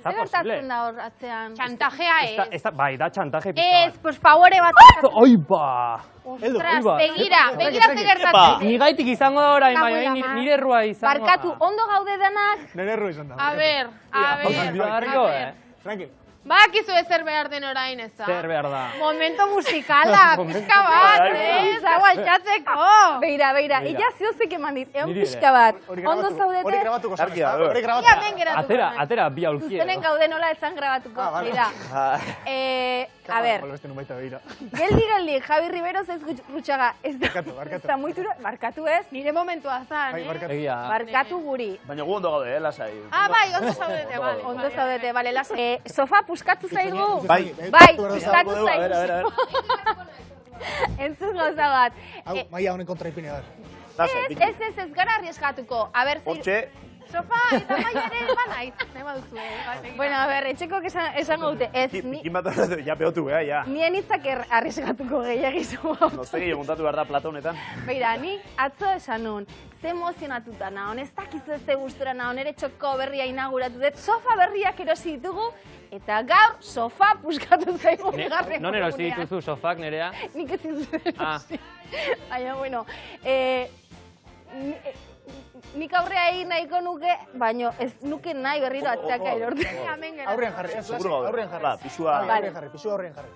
Zer gertatzen da hor atzean? Txantajea ez. Bai, da txantaje pizka. Ez, pues favore bat. Oi, ba! Ostras, begira ze gertatzen. Ni gaitik izango da orain, baina nire errua izango da. Barkatu, ondo gaude denak? Nire erru izan da. A ber. Tranqui. Bakizu ezer behar den orain ez da. Zer behar da. Momento musikala, pixka bat, zago altxatzeko. Beira, illa ziozek eman dit, egon pixka bat. Ondo zaudete? Hori grabatuko zan. Hori Ia grabatuko. ben geratu. Atera, bi aulkiera. Zuzenen gaude nola etzan grabatuko. Beira. A ber, Beste nun baita begira. geldi, Javi Riveros ez Rutxaga. Ez Barkatu. da muitura, barkatu ez? Nire momentua zan, Barkatu. Egia. Barkatu guri. Baina gu ondo gaude, lasai. Ah, bai, ondo zaudete, bale. Ondo zaudete, bale, laso. Sofa puskatu zaigu? Bai. Bai, puskatu zaigu. A ver. Entzun gauza bat. Hau, maia honen kontra ipine da. Lasai, Ez gara arrieskatuko. A ber, Hortxe, Sofa, eta maia ere, banaiz. Nahi baduzu, Bueno, a ber, etxekok esango dute. Ez, pikin bat ja peotu, ja. nien hitzak arrieskatuko gehiagizu. No sé, montatu behar da plata honetan. Beira, ni atzo esan nun, ze emozionatuta naon, ez dakizu ez ze gustura naon, ere txoko berria inauguratu dut, sofa berriak erosi ditugu, eta gaur sofa puskatu zaigu bigarren Non erosi komunean. dituzu sofak nerea? Nik ez dituzu erosi. Baina, bueno, nik aurrea egin nahiko nuke, baina ez nuke nahi berriro atzeaka erortu. Aurrean jarri. Seguro gaude. Aurrean jarri. Pisua. Aurrean jarri. Pisua aurrean jarri.